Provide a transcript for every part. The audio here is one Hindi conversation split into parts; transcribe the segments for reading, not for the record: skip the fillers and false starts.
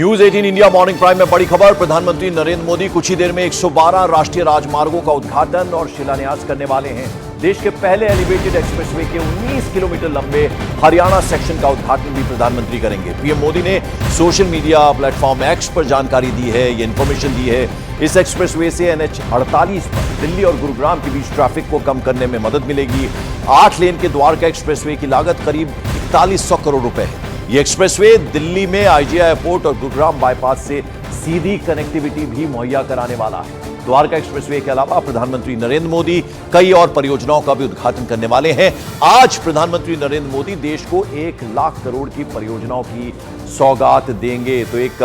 न्यूज 18 इंडिया मॉर्निंग प्राइम में बड़ी खबर। प्रधानमंत्री नरेंद्र मोदी कुछ ही देर में 112 राष्ट्रीय राजमार्गों का उद्घाटन और शिलान्यास करने वाले हैं। देश के पहले एलिवेटेड एक्सप्रेसवे के 19 किलोमीटर लंबे हरियाणा सेक्शन का उद्घाटन भी प्रधानमंत्री करेंगे। पीएम मोदी ने सोशल मीडिया प्लेटफॉर्म एक्स पर जानकारी दी है, ये इंफॉर्मेशन दी है। इस एक्सप्रेसवे से NH 48 पर दिल्ली और गुरुग्राम के बीच ट्रैफिक को कम करने में मदद मिलेगी। 8 लेन के द्वारका एक्सप्रेसवे की लागत करीब 4100 करोड़ रुपए है। ये एक्सप्रेसवे दिल्ली में IGI एयरपोर्ट और गुरुग्राम बाईपास से सीधी कनेक्टिविटी भी मुहैया कराने वाला है। द्वारका एक्सप्रेसवे के अलावा प्रधानमंत्री नरेंद्र मोदी कई और परियोजनाओं का भी उद्घाटन करने वाले हैं। आज प्रधानमंत्री नरेंद्र मोदी देश को 1 लाख करोड़ की परियोजनाओं की सौगात देंगे। तो एक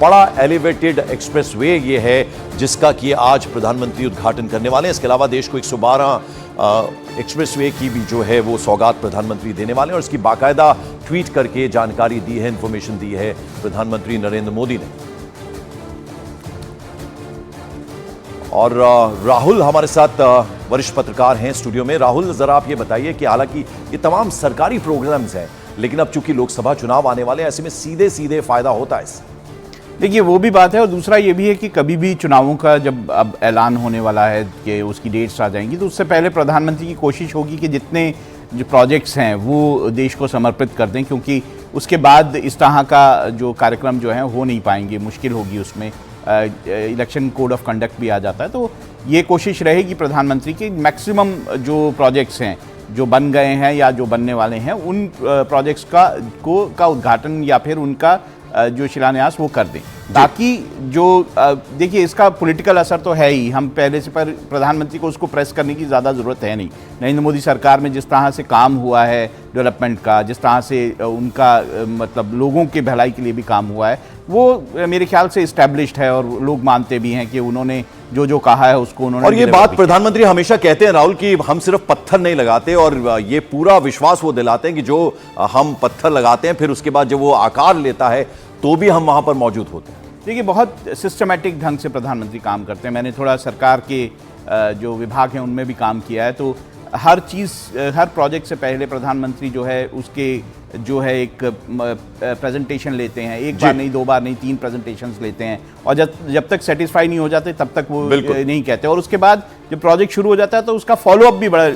बड़ा एलिवेटेड एक्सप्रेसवे ये है जिसका कि आज प्रधानमंत्री उद्घाटन करने वाले हैं। इसके अलावा देश को 112 एक्सप्रेसवे की भी जो है वो सौगात प्रधानमंत्री देने वाले हैं और इसकी बाकायदा ट्वीट करके जानकारी दी है, इंफॉर्मेशन दी है प्रधानमंत्री नरेंद्र मोदी ने। और राहुल हमारे साथ वरिष्ठ पत्रकार हैं स्टूडियो में। राहुल, जरा आप ये बताइए कि हालांकि ये तमाम सरकारी प्रोग्राम्स हैं, लेकिन अब चूंकि लोकसभा चुनाव आने वाले हैं, ऐसे में सीधे सीधे फायदा होता है इससे। देखिए, वो भी बात है और दूसरा ये भी है कि कभी भी चुनावों का जब अब ऐलान होने वाला है कि उसकी डेट्स आ जाएंगी, तो उससे पहले प्रधानमंत्री की कोशिश होगी कि जितने जो प्रोजेक्ट्स हैं वो देश को समर्पित कर दें, क्योंकि उसके बाद इस तरह का जो कार्यक्रम जो है हो नहीं पाएंगे, मुश्किल होगी। उसमें इलेक्शन कोड ऑफ कंडक्ट भी आ जाता है। तो ये कोशिश रहेगी प्रधानमंत्री की मैक्सिमम जो प्रोजेक्ट्स हैं जो बन गए हैं या जो बनने वाले हैं उन प्रोजेक्ट्स का उद्घाटन या फिर उनका जो शिलान्यास वो कर दें, ताकि जो देखिए इसका पॉलिटिकल असर तो है ही। हम पहले से पर प्रधानमंत्री को उसको प्रेस करने की ज़्यादा ज़रूरत है नहीं। नरेंद्र मोदी सरकार में जिस तरह से काम हुआ है डेवलपमेंट का, जिस तरह से उनका मतलब लोगों के भलाई के लिए भी काम हुआ है, वो मेरे ख्याल से इस्टेब्लिश्ड है और लोग मानते भी हैं कि उन्होंने जो जो कहा है उसको उन्होंने। और ये बात प्रधानमंत्री हमेशा कहते हैं राहुल कि हम सिर्फ पत्थर नहीं लगाते, और ये पूरा विश्वास वो दिलाते हैं कि जो हम पत्थर लगाते हैं फिर उसके बाद जब वो आकार लेता है तो भी हम वहां पर मौजूद होते हैं। देखिए, बहुत सिस्टमैटिक ढंग से प्रधानमंत्री काम करते हैं। मैंने थोड़ा सरकार के जो विभाग हैं उनमें भी काम किया है, तो हर चीज़ हर प्रोजेक्ट से पहले प्रधानमंत्री जो है उसके जो है एक प्रेजेंटेशन लेते हैं। एक बार नहीं, 2 बार नहीं, 3 प्रेजेंटेशंस लेते हैं और जब तक सेटिस्फाई नहीं हो जाते तब तक वो नहीं कहते। और उसके बाद जब प्रोजेक्ट शुरू हो जाता है तो उसका फॉलोअप भी बड़ा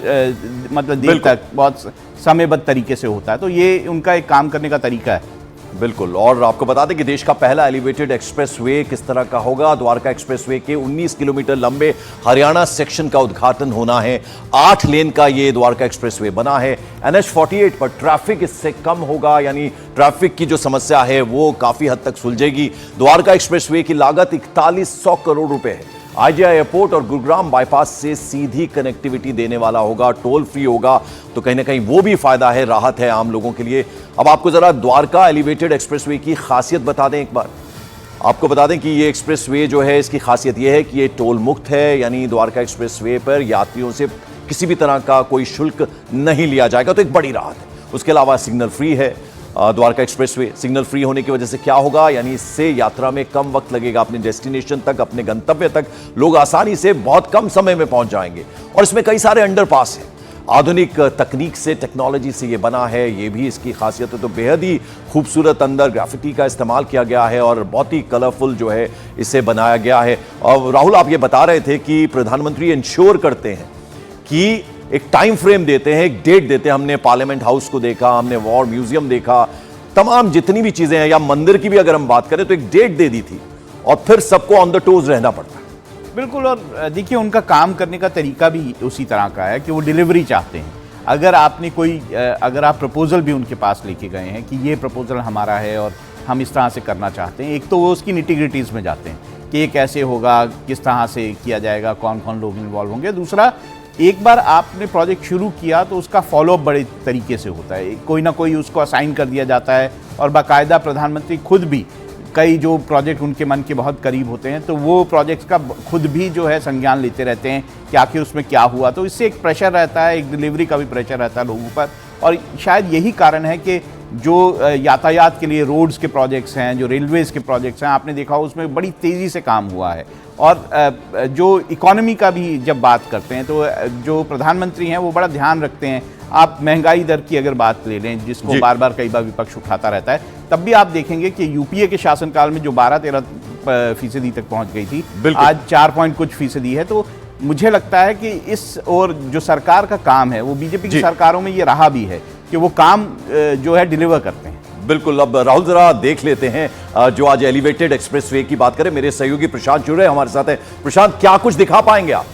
मतलब देर तक बहुत समयबद्ध तरीके से होता है। तो ये उनका एक काम करने का तरीका है। बिल्कुल। और आपको बता दें कि देश का पहला एलिवेटेड एक्सप्रेसवे किस तरह का होगा। द्वारका एक्सप्रेसवे के 19 किलोमीटर लंबे हरियाणा सेक्शन का उद्घाटन होना है। 8 लेन का ये द्वारका एक्सप्रेसवे बना है। NH 48 पर ट्रैफिक इससे कम होगा, यानी ट्रैफिक की जो समस्या है वो काफी हद तक सुलझेगी। द्वारका एक्सप्रेसवे की लागत 4100 करोड़ रुपए है। IGI एयरपोर्ट और गुरुग्राम बाईपास से सीधी कनेक्टिविटी देने वाला होगा, टोल फ्री होगा, तो कहीं ना कहीं वो भी फायदा है, राहत है आम लोगों के लिए। अब आपको जरा द्वारका एलिवेटेड एक्सप्रेसवे की खासियत बता दें एक बार। आपको बता दें कि ये एक्सप्रेसवे जो है इसकी खासियत ये है कि ये टोल मुक्त है, यानी द्वारका एक्सप्रेसवे पर यात्रियों से किसी भी तरह का कोई शुल्क नहीं लिया जाएगा, तो एक बड़ी राहत है। उसके अलावा सिग्नल फ्री है। द्वारका एक्सप्रेसवे सिग्नल फ्री होने की वजह से क्या होगा, यानी इससे यात्रा में कम वक्त लगेगा अपने डेस्टिनेशन तक, अपने गंतव्य तक लोग आसानी से बहुत कम समय में पहुंच जाएंगे। और इसमें कई सारे अंडरपास हैं, आधुनिक तकनीक से, टेक्नोलॉजी से ये बना है, ये भी इसकी खासियत है। तो बेहद ही खूबसूरत अंदर ग्राफिटी का इस्तेमाल किया गया है और बहुत ही कलरफुल जो है इसे बनाया गया है। और राहुल, आप ये बता रहे थे कि प्रधानमंत्री इंश्योर करते हैं कि एक टाइम फ्रेम देते हैं, एक डेट देते हैं। हमने पार्लियामेंट हाउस को देखा, हमने वॉर म्यूजियम देखा, तमाम जितनी भी चीजें हैं, या मंदिर की भी अगर हम बात करें तो एक डेट दे दी थी और फिर सबको ऑन द टोज रहना पड़ता है। बिल्कुल। और देखिए, उनका काम करने का तरीका भी उसी तरह का है कि वो डिलीवरी चाहते हैं। अगर आप प्रपोजल भी उनके पास लेके गए हैं कि ये प्रपोजल हमारा है और हम इस तरह से करना चाहते हैं, एक तो वो उसकी निटिग्रिटीज़ में जाते हैं कि ये कैसे होगा, किस तरह से किया जाएगा, कौन कौन लोग इन्वॉल्व होंगे। दूसरा, एक बार आपने प्रोजेक्ट शुरू किया तो उसका फॉलोअप बड़े तरीके से होता है। कोई ना कोई उसको असाइन कर दिया जाता है और बाकायदा प्रधानमंत्री खुद भी कई जो प्रोजेक्ट उनके मन के बहुत करीब होते हैं तो वो प्रोजेक्ट्स का खुद भी जो है संज्ञान लेते रहते हैं कि आखिर उसमें क्या हुआ। तो इससे एक प्रेशर रहता है, एक डिलीवरी का भी प्रेशर रहता है लोगों पर। और शायद यही कारण है कि जो यातायात के लिए रोड्स के प्रोजेक्ट्स हैं, जो रेलवेज़ के प्रोजेक्ट्स हैं, आपने देखा उसमें बड़ी तेज़ी से काम हुआ है। और जो इकोनॉमी का भी जब बात करते हैं तो जो प्रधानमंत्री हैं वो बड़ा ध्यान रखते हैं। आप महंगाई दर की अगर बात ले लें, जिसको बार बार कई बार विपक्ष उठाता रहता है, तब भी आप देखेंगे कि यूपीए के शासनकाल में जो 12-13% तक पहुंच गई थी, बिल्कुल। आज 4 पॉइंट कुछ फीसदी है। तो मुझे लगता है कि इस और जो सरकार का काम है वो बीजेपी की जी। सरकारों में ये रहा भी है कि वो काम जो है डिलीवर करते हैं। बिल्कुल। अब राहुल जरा देख लेते हैं जो आज एलिवेटेड एक्सप्रेसवे की बात करें। मेरे सहयोगी प्रशांत चुरे हमारे साथ है। प्रशांत, क्या कुछ दिखा पाएंगे आप?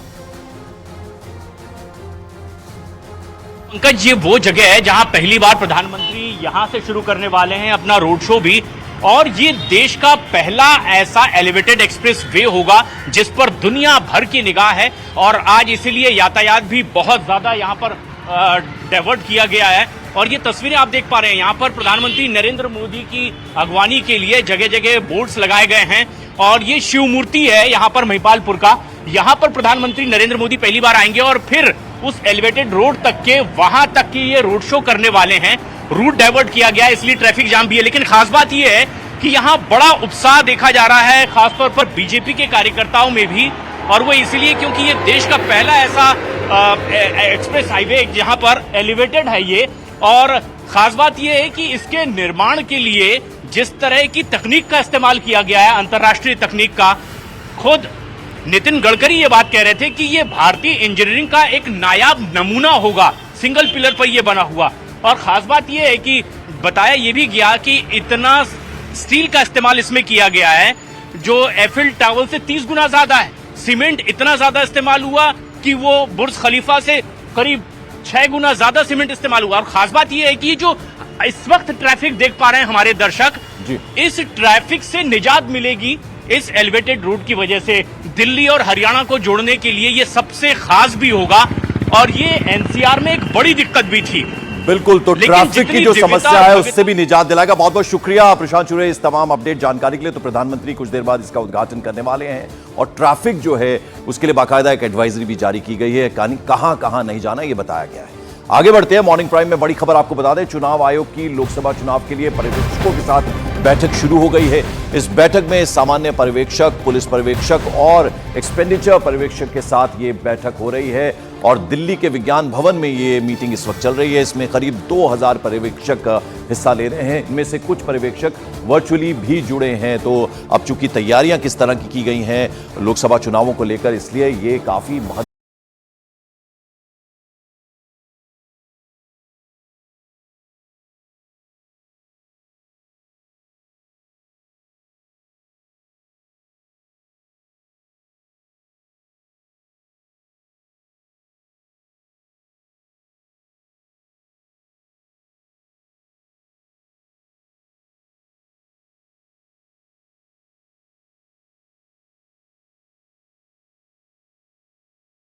पंकज, ये वो जगह है जहां पहली बार प्रधानमंत्री यहां से शुरू करने वाले हैं अपना रोड शो भी, और ये देश का पहला ऐसा एलिवेटेड एक्सप्रेस वे होगा जिस पर दुनिया भर की निगाह है। और आज इसीलिए यातायात भी बहुत ज्यादा यहां पर डाइवर्ट किया गया है। और ये तस्वीरें आप देख पा रहे हैं, यहाँ पर प्रधानमंत्री नरेंद्र मोदी की अगवानी के लिए जगह जगह बोर्ड्स लगाए गए हैं। और ये शिव मूर्ति है यहाँ पर महिपालपुर का, यहाँ पर प्रधानमंत्री नरेंद्र मोदी पहली बार आएंगे और फिर उस एलिवेटेड रोड तक के वहां तक की ये रोड शो करने वाले हैं। रूट डाइवर्ट किया गया है, इसलिए ट्रैफिक जाम भी है। लेकिन खास बात यह है कि यहाँ बड़ा उत्साह देखा जा रहा है, खासतौर पर बीजेपी के कार्यकर्ताओं में भी। और वो इसलिए क्योंकि ये देश का पहला ऐसा एक्सप्रेस हाईवे जहां पर एलिवेटेड है ये। और खास बात यह है कि इसके निर्माण के लिए जिस तरह की तकनीक का इस्तेमाल किया गया है, अंतर्राष्ट्रीय तकनीक का, खुद नितिन गडकरी ये बात कह रहे थे कि ये भारतीय इंजीनियरिंग का एक नायाब नमूना होगा, सिंगल पिलर पर ये बना हुआ। और खास बात ये है कि बताया ये भी गया कि इतना स्टील का इस्तेमाल इसमें किया गया है जो एफिल टावर से 30 गुना ज्यादा है। सीमेंट इतना ज्यादा इस्तेमाल हुआ कि वो बुर्ज खलीफा से करीब 6 गुना ज्यादा सीमेंट इस्तेमाल हुआ। और खास बात यह है कि जो इस वक्त ट्रैफिक देख पा रहे हैं हमारे दर्शक जी, इस ट्रैफिक से निजात मिलेगी इस एलिवेटेड रूट की वजह से। दिल्ली और हरियाणा को जोड़ने के लिए ये सबसे खास भी होगा। और ये एनसीआर में एक बड़ी दिक्कत भी थी। बिल्कुल। तो लेकिन ट्रैफिक की जितनी जो दिव्यता समस्या है और उससे भी निजात दिलाएगा। बहुत बहुत शुक्रिया प्रशांत चुरे इस तमाम अपडेट जानकारी के लिए। तो प्रधानमंत्री कुछ देर बाद इसका उद्घाटन करने वाले हैं और ट्रैफिक जो है उसके लिए बाकायदा एक एडवाइजरी भी जारी की गई है, कहां कहां नहीं जाना ये बताया गया है। आगे बढ़ते हैं। मॉर्निंग प्राइम में बड़ी खबर आपको बता दें, चुनाव आयोग की लोकसभा चुनाव के लिए पर्यवेक्षकों के साथ बैठक शुरू हो गई है। इस बैठक में सामान्य पर्यवेक्षक, पुलिस पर्यवेक्षक और एक्सपेंडिचर पर्यवेक्षक के साथ ये बैठक हो रही है। और दिल्ली के विज्ञान भवन में ये मीटिंग इस वक्त चल रही है। इसमें करीब 2000 पर्यवेक्षक हिस्सा ले रहे हैं। इनमें से कुछ पर्यवेक्षक वर्चुअली भी जुड़े हैं। तो अब चूंकि तैयारियां किस तरह की गई हैं लोकसभा चुनावों को लेकर, इसलिए ये काफी महत्व